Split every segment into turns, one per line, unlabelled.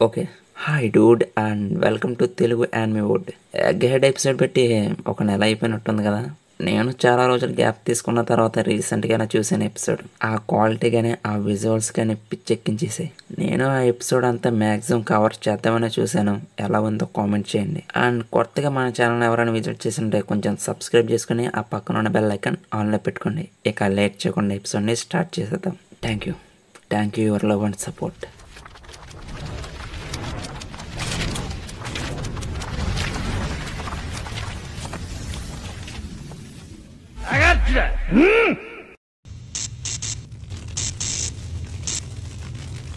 Okay. Hi dude and welcome to Telugu anime wood. Egg head episode పెట్టి ఒక నెల అయిపోయినట్టుంది కదా. నేను చాలా రోజులు గ్యాప్ తీసుకున్న తర్వాత రీసెంట్గానే చూసాను ఎపిసోడ్. ఆ క్వాలిటీ కానీ ఆ విజువల్స్ కానీ పిచ్చెక్కించేసాయి. నేను ఆ ఎపిసోడ్ అంతా మ్యాక్సిమం కవర్ చేద్దామని చూశాను. ఎలా ఉందో కామెంట్ చేయండి. అండ్ కొత్తగా మన ఛానల్ ఎవరైనా విజిట్ చేసింటే కొంచెం సబ్స్క్రైబ్ చేసుకుని ఆ పక్కన ఉన్న బెల్ ఐకాన్ ఆన్లో పెట్టుకోండి. ఇక లేట్ చేయకుండా ఎపిసోడ్ని స్టార్ట్ చేసేద్దాం. Thank you your love and support.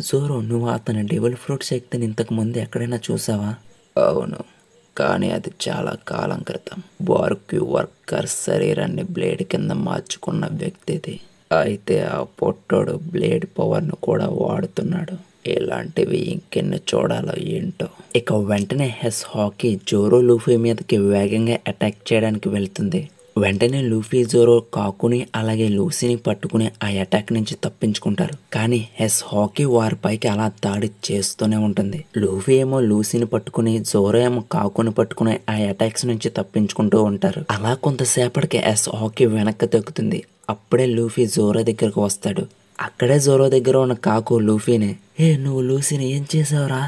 Zoro, నువ్వు అతని డెవిల్ ఫ్రూట్ శక్తిని ఇంతకు ముందు ఎక్కడైనా చూసావా? అవును, కానీ అది చాలా కాలం క్రితం. బార్క్యూ వర్కర్ శరీరాన్ని బ్లేడ్ కింద మార్చుకున్న వ్యక్తిది. అయితే ఆ పొట్టోడు బ్లేడ్ పవర్ను కూడా వాడుతున్నాడు. ఇలాంటివి ఇంకెన్ని చూడాలో ఏంటో. ఇక వెంటనే హెస్ హాకీ జోరో లూఫీ మీదకి వేగంగా అటాక్ చేయడానికి వెళ్తుంది. వెంటనే లూఫీ, జోరో, కాకుని అలాగే లూసీని పట్టుకుని ఆ అటాక్ నుంచి తప్పించుకుంటారు. కానీ హెస్ హాకీ వారిపైకి అలా దాడి చేస్తూనే ఉంటుంది. లూఫీ ఏమో లూసీని పట్టుకుని, జోరో ఏమో కాకుని పట్టుకుని ఆ అటాక్స్ నుంచి తప్పించుకుంటూ ఉంటారు. అలా కొంతసేపటికి హెస్ హాకీ వెనక్కి తగ్గుతుంది. అప్పుడే లూఫీ జోరో దగ్గరకు వస్తాడు. అక్కడే జోరో దగ్గర ఉన్న కాకు లూఫీని, నువ్వు లూసీని ఏం చేసావురా?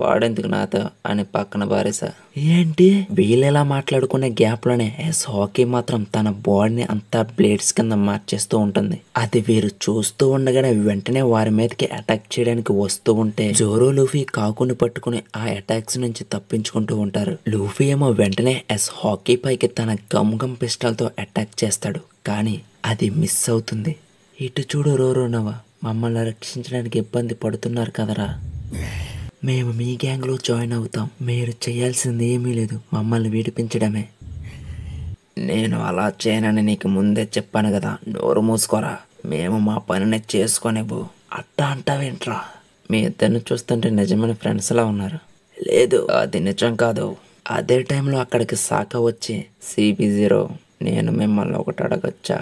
వాడెందుకు నాతో అని పక్కన బారేసా. ఏంటి? వీళ్ళెలా మాట్లాడుకునే గ్యాప్లోనే ఎస్ హాకీ మాత్రం తన బాడీని అంతా బ్లేడ్స్ కింద మార్చేస్తూ ఉంటుంది. అది వీరు చూస్తూ ఉండగానే వెంటనే వారి మీదకి అటాక్ చేయడానికి వస్తూ ఉంటే జోరో, లూఫీ కాకుని పట్టుకుని ఆ అటాక్స్ నుంచి తప్పించుకుంటూ ఉంటారు. లూఫీ ఏమో వెంటనే ఎస్ హాకీ పైకి తన గమ్ పిస్టల్తో అటాక్ చేస్తాడు. కానీ అది మిస్ అవుతుంది. ఇటు చూడు రోరోనవ, మమ్మల్ని రక్షించడానికి ఇబ్బంది పడుతున్నారు కదరా. మేము మీ గ్యాంగ్లో జాయిన్ అవుతాం. మీరు చేయాల్సింది ఏమీ లేదు, మమ్మల్ని విడిపించడమే. నేను అలా చేయనని నీకు ముందే చెప్పాను కదా, నోరు మూసుకోరా. మేము మా పనిని చేసుకొనివ్వు. అట్టా అంటావేంట్రా? మీ ఇద్దరిని చూస్తుంటే నిజమైన ఫ్రెండ్స్లా ఉన్నారు. లేదు, అది నిజం కాదు. అదే టైంలో అక్కడికి సాక వచ్చి, CB0, నేను మిమ్మల్ని ఒకటి అడగచ్చా?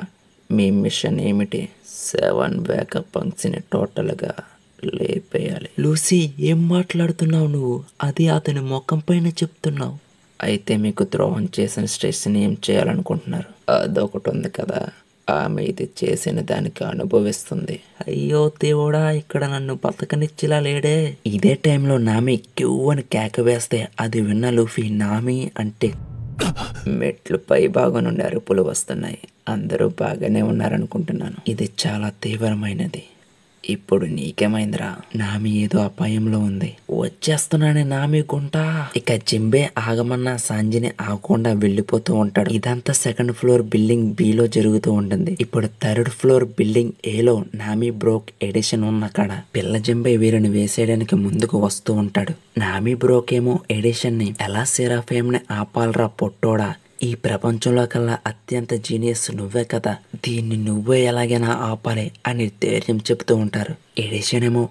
మీ మిషన్ ఏమిటి? 7 బ్యాకప్ బంక్స్ని టోటల్గా లేపేయాలి. లూసీ, ఏం మాట్లాడుతున్నావు నువ్వు? అది అతని ముఖం పైన చెప్తున్నావు. అయితే మీకు ద్రోహం చేసిన స్ట్రెస్ని ఏం చేయాలనుకుంటున్నారు? అదొకటి ఉంది కదా, ఆమె ఇది చేసిన దానికి అనుభవిస్తుంది. అయ్యో దేవుడా, ఇక్కడ నన్ను బతకనిచ్చిలా లేడే. ఇదే టైంలో నామి క్యూ అని కేక వేస్తే అది విన్న లూఫీ నామి అంటే మెట్లు పై భాగం నుండి అరుపులు వస్తున్నాయి. అందరూ బాగానే ఉన్నారనుకుంటున్నాను. ఇది చాలా తీవ్రమైనది. ఇప్పుడు నీకేమైందిరా? నామి ఏదో అపాయంలో ఉంది. వచ్చేస్తున్నానే నామి గుంట. ఇక జింబే ఆగమన్నా సాంజిని ఆగకుండా వెళ్ళిపోతూ ఉంటాడు. ఇదంతా సెకండ్ ఫ్లోర్ బిల్డింగ్ బిలో జరుగుతూ ఉంటుంది. ఇప్పుడు థర్డ్ ఫ్లోర్ బిల్డింగ్ ఏలో నామి బ్రోక్ ఎడిషన్ ఉన్న కాడ పిల్ల జింబే వీరిని వేసేయడానికి ముందుకు వస్తూ ఉంటాడు. నామి బ్రోక్ ఏమో ఎడిషన్ ని, ఎలా సెరాఫేమ్ ని ఆపాలరా పొట్టోడా, ఈ ప్రపంచంలో కల్లా అత్యంత జీనియస్ నువ్వే కదా, దీన్ని నువ్వే ఎలాగైనా ఆపాలి అని ధైర్యం చెప్తూ ఉంటారు. ఎడిషన్ ఏమో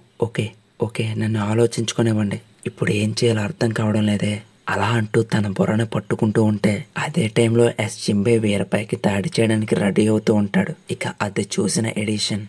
ఓకే నన్ను ఆలోచించుకునేవ్వండి, ఇప్పుడు ఏం చేయాలో అర్థం కావడం లేదే అలా అంటూ తన బుర్రని పట్టుకుంటూ ఉంటే అదే టైంలో ఎస్ జింబే వీరపైకి దాడి చేయడానికి రెడీ అవుతూ ఉంటాడు. ఇక అది చూసిన ఎడిషన్,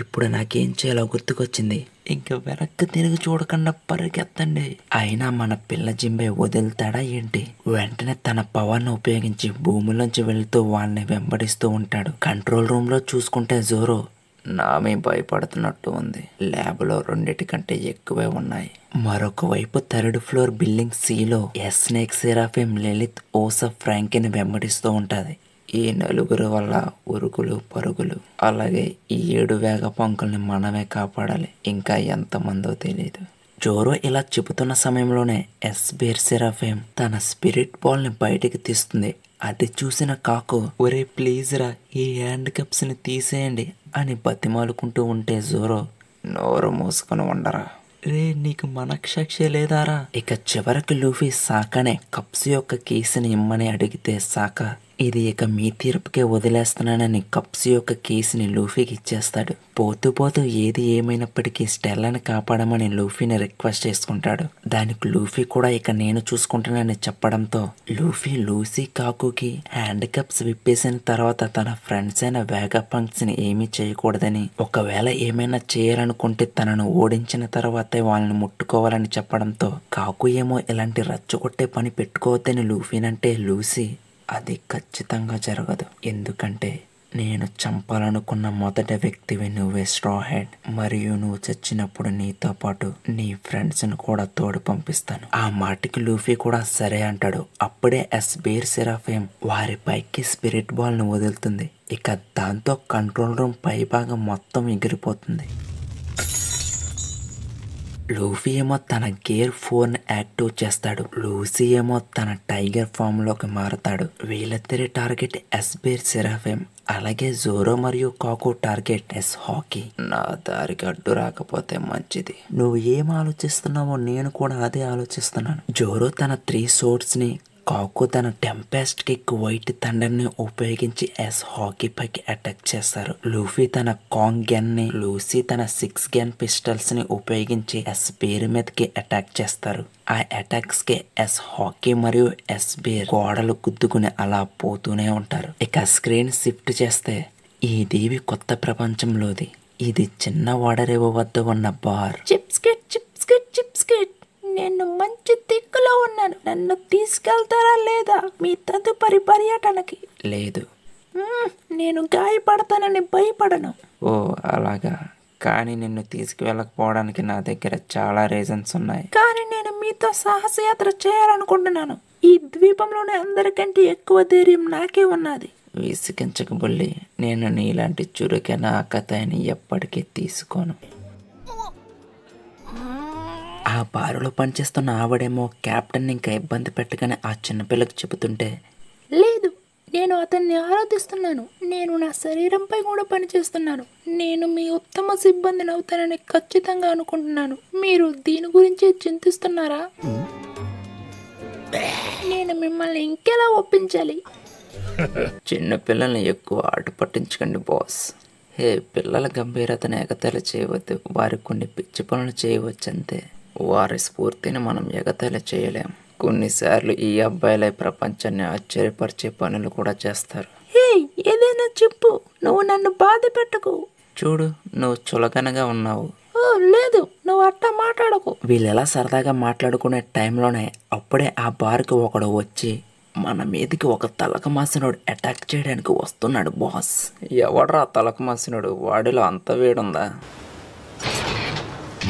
ఇప్పుడు నాకేం చేయాలో గుర్తుకొచ్చింది, ఇంకా వెనక్కి తిరిగి చూడకుండా పరిగెత్తండి. అయినా మన పిల్ల జింబే వదులుతాడా ఏంటి? వెంటనే తన పవర్ను ఉపయోగించి భూమిలోంచి వెళ్తూ వాళ్ళని వెంబడిస్తూ ఉంటాడు. కంట్రోల్ రూమ్ లో చూసుకుంటే జోరో, నామే భయపడుతున్నట్టు ఉంది. ల్యాబ్లో 2 కంటే ఎక్కువే ఉన్నాయి. మరొక వైపు థర్డ్ ఫ్లోర్ బిల్డింగ్ సిలో ఎస్ స్నేక్, సెరాఫిమ్, లలిత్, ఓసఫ్, ఫ్రాంకీని వెంబడిస్తూ ఉంటుంది. ఈ నలుగురు వల్ల ఉరుకులు పరుగులు. అలాగే ఈ 7 వేగ పంకుల్ని మనమే కాపాడాలి. ఇంకా ఎంతమందో తెలియదు. జోరో ఇలా చెబుతున్న సమయంలోనే ఎస్ బేర్ సెరాఫిమ్ తన స్పిరిట్ బాల్ ని బయటికి తీస్తుంది. అది చూసిన కాకు, ఒరే ప్లీజ్ రా, ఈ హ్యాండ్ కప్స్ ని తీసేయండి అని బతిమాలుకుంటూ ఉంటే జోరో, నోరు మూసుకొని ఉండరా రే, నీకు మనక్షాక్షే లేదారా? ఇక చివరికి లూఫీ సాకానే కప్స్ యొక్క కీస్ని ఇమ్మని అడిగితే సాక, ఇది ఇక మీ తీర్పుకే వదిలేస్తున్నానని కప్స్ యొక్క కేసుని లూఫీకి ఇచ్చేస్తాడు. పోతూ పోతూ ఏది ఏమైనప్పటికీ స్టెల్లాని కాపాడమని లూఫీని రిక్వెస్ట్ చేసుకుంటాడు. దానికి లూఫీ కూడా ఇక నేను చూసుకుంటానని చెప్పడంతో లూఫీ లూసీ కాకుకి హ్యాండ్ కప్స్ విప్పేసిన తర్వాత తన ఫ్రెండ్స్ అయిన వేగాపంక్స్ ని ఏమీ చేయకూడదని, ఒకవేళ ఏమైనా చేయాలనుకుంటే తనను ఓడించిన తర్వాతే వాళ్ళని ముట్టుకోవాలని చెప్పడంతో కాకు ఏమో ఇలాంటి రచ్చగొట్టే పని పెట్టుకోవద్దని లూఫీనంటే లూసీ అది ఖచ్చితంగా జరగదు, ఎందుకంటే నేను చంపాలనుకున్న మొదటి వ్యక్తివి నువ్వే స్ట్రా హెడ్, మరియు నువ్వు చచ్చినప్పుడు నీతో పాటు నీ ఫ్రెండ్స్ని కూడా తోడు పంపిస్తాను. ఆ మాటకి లూఫీ కూడా సరే అంటాడు. అప్పుడే ఎస్బేర్ సెరాఫిమ్ వారి పైకి స్పిరిట్ బాల్ ను వదులుతుంది. ఇక దాంతో కంట్రోల్ రూమ్ పై భాగం మొత్తం ఎగిరిపోతుంది. లూఫీ ఏమో తన గేర్ 4ని యాక్టివ్ చేస్తాడు. లూసీ ఏమో తన టైగర్ ఫామ్ లోకి మారతాడు. వీళ్ళిద్దరి టార్గెట్ ఎస్బేర్ సెరాఫిమ్, అలాగే జోరో మరియు కాకు టార్గెట్ ఎస్ హాకీ. నా దారికి అడ్డు రాకపోతే మంచిది. నువ్వు ఏం ఆలోచిస్తున్నావో నేను కూడా అదే ఆలోచిస్తున్నాను. జోరో తన 3 swords ని, కాకు తన టెంపెస్ట్ కిక్ వైట్ థండర్ ని ఉపయోగించి ఎస్ హాకీ పైకి అటాక్ చేస్తారు. లూఫీ తన కాంగ్ గన్ ని, లూసీ తన 6 గన్ పిస్టల్స్ ని ఉపయోగించి ఎస్ బేర్ మీదకి అటాక్ చేస్తారు. ఆ అటాక్స్ కి ఎస్ హాకీ మరియు ఎస్ బేర్ గోడలు గుద్దుకుని అలా పోతూనే ఉంటారు. ఇక స్క్రీన్ షిఫ్ట్ చేస్తే ఈ దేవి కొత్త ప్రపంచంలోది. ఇది చిన్న ఓడరేవు వద్ద ఉన్న బార్. చిప్స్కెట్ చిప్స్కెట్ చిప్స్కెట్, నేను మంచి దిక్కులో ఉన్నాను, నన్ను తీసుకెళ్తారా లేదా మీ తదుపరి పర్యటనకి? లేదు, నేను గాయపడతానని భయపడను. ఓ అలాగా, కానీ నిన్ను తీసుకువెళ్ళకపోవడానికి నా దగ్గర చాలా రీజన్స్ ఉన్నాయి. కానీ నేను మీతో సాహసయాత్ర చేయాలనుకుంటున్నాను. ఈ ద్వీపంలోనే అందరికంటే ఎక్కువ ధైర్యం నాకే ఉన్నది. విసిగించక బుల్లి, నేను నీలాంటి చురుకైన ఆకతాయిని ఎప్పటికీ తీసుకోను. ఆ బారులో పనిచేస్తున్న ఆవిడేమో కెప్టెన్ ఇంకా ఇబ్బంది పెట్టగానే ఆ చిన్నపిల్లకి చెబుతుంటే, లేదు, నేను అతన్ని ఆరాధిస్తున్నాను, నేను నా శరీరంపై కూడా పనిచేస్తున్నాను, నేను మీ ఉత్తమ సిబ్బందిని అవుతానని ఖచ్చితంగా అనుకుంటున్నాను. మీరు దీని గురించి చింతిస్తున్నారా? నేను మిమ్మల్ని ఇంకెలా ఒప్పించాలి? చిన్న పిల్లల్ని ఎక్కువ ఆట పట్టించకండి బాస్. హే, పిల్లల గంభీరతను ఎగతాళి చేయవద్దు, వారి కొన్ని పిచ్చి పనులు చేయవచ్చు అంతే. వారి స్ఫూర్తిని మనం ఎగతాళి చేయలేం. కొన్నిసార్లు ఈ అబ్బాయిలే ప్రపంచాన్ని ఆశ్చర్యపరిచే పనులు కూడా చేస్తారు. హే, ఏదైనా చెప్పు, నువ్వు నన్ను బాధ పెట్టకు. చూడు, నువ్వు చులకనగా ఉన్నావు. ఓ లేదు, నువ్వు అట్టా మాట్లాడకు. వీళ్ళెలా సరదాగా మాట్లాడుకునే టైంలోనే అప్పుడే ఆ బార్కి ఒకడు వచ్చి మన మీదకి ఒక తలకమాసినోడు అటాక్ చేయడానికి వస్తున్నాడు బాస్. ఎవడ్రా తలకమాసినోడు? వాడిలో అంత వేడుందా?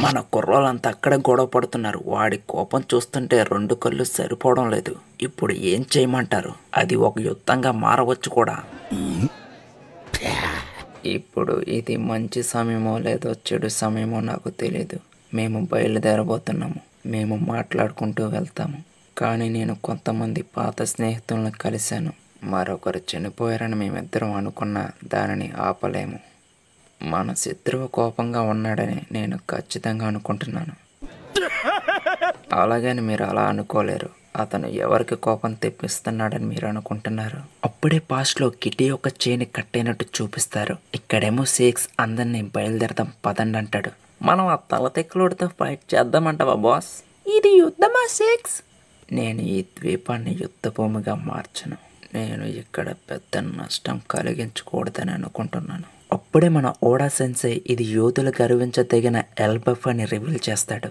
మన కుర్రోళ్ళంతా అక్కడే గొడవ పడుతున్నారు. వాడి కోపం చూస్తుంటే 2 కళ్ళు సరిపోవడం లేదు. ఇప్పుడు ఏం చేయమంటారు? అది ఒక యుద్ధంగా మారవచ్చు కూడా. ఇప్పుడు ఇది మంచి సమయమో లేదో చెడు సమయమో నాకు తెలీదు. మేము బయలుదేరబోతున్నాము. మేము మాట్లాడుకుంటూ వెళ్తాము. కానీ నేను కొంతమంది పాత స్నేహితులను కలిశాను. మరొకరు చనిపోయారని మేమిద్దరం అనుకున్నా దానిని ఆపలేము. మన శత్రువు కోపంగా ఉన్నాడని నేను ఖచ్చితంగా అనుకుంటున్నాను. అలాగని మీరు అలా అనుకోలేరు. అతను ఎవరికి కోపం తెప్పిస్తున్నాడని మీరు అనుకుంటున్నారు. అప్పుడే పాస్ట్లో కిటీ యొక్క చేయిని కట్టైనట్టు చూపిస్తారు. ఇక్కడేమో సేక్స్ అందరినీ బయలుదేరదాం పదండి అంటాడు. మనం ఆ తలతెక్కలోడితో ఫైట్ చేద్దామంటావా బాస్? ఇది యుద్ధమా సేక్స్? నేను ఈ ద్వీపాన్ని యుద్ధభూమిగా మార్చను. నేను ఇక్కడ పెద్ద నష్టం కలిగించకూడదని అనుకుంటున్నాను. అప్పుడే మన ఓడా సెన్సై ఇది యోధులు గర్వించదగిన ఎల్బఫ్ అని రివీల్ చేస్తాడు.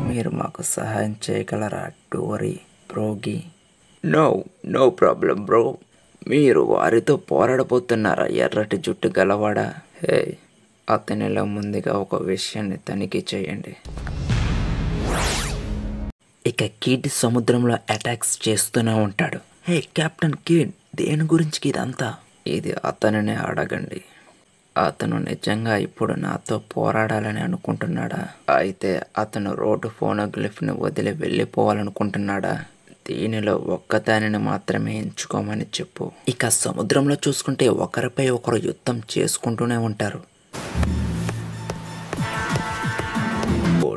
మీరు మాకు సహాయం చేయగలరా డోరీ, బ్రోగి? No problem bro. మీరు వారితో పోరాడబోతున్నారా ఎర్రటి జుట్టు గలవాడా? హే, అతనిలో ముందుగా ఒక విషయాన్ని తనిఖీ చేయండి. ఇక కిడ్ సముద్రంలో అటాక్స్ చేస్తూనే ఉంటాడు. హే కెప్టెన్ కిడ్, దేని గురించి ఇదంతా? ఇది అతనినే అడగండి. అతను నిజంగా ఇప్పుడు నాతో పోరాడాలని అనుకుంటున్నాడా? అయితే అతను రోడ్డు ఫోనోగ్లిఫ్ని వదిలి వెళ్ళిపోవాలనుకుంటున్నాడా? దీనిలో ఒక్కదానిని మాత్రమే ఎంచుకోమని చెప్పు. ఇక సముద్రంలో చూసుకుంటే ఒకరిపై ఒకరు యుద్ధం చేసుకుంటూనే ఉంటారు.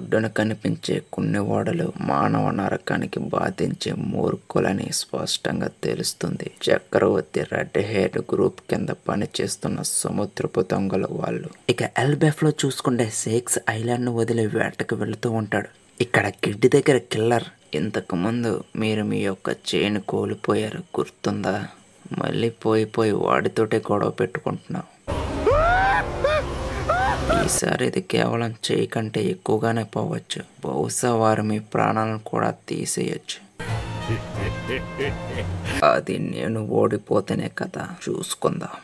ఒడ్డున కనిపించే కొన్ని ఓడలు మానవ నరకానికి బాధించే మూర్ఖులని స్పష్టంగా తెలుస్తుంది. చక్రవర్తి రెడ్ హెయిర్ గ్రూప్ కింద పనిచేస్తున్న సముద్రపు దొంగలు వాళ్ళు. ఇక ఎల్బెఫ్ లో చూసుకుంటే షేక్స్ ఐలాండ్ ను వదిలి వేటకు వెళుతూ ఉంటాడు. ఇక్కడ కిడ్డి దగ్గర కిల్లర్, ఇంతకు ముందు మీరు మీ యొక్క చేయిని కోల్పోయారు గుర్తుందా? మళ్ళీ పోయి వాడితోటే గొడవ పెట్టుకుంటున్నావు. ఈసారి ఇది కేవలం చేయి కంటే ఎక్కువగానే పోవచ్చు. బహుశా వారు మీ ప్రాణాలను కూడా తీసేయచ్చు. అది నేను ఓడిపోతేనే కదా, చూసుకుందాం.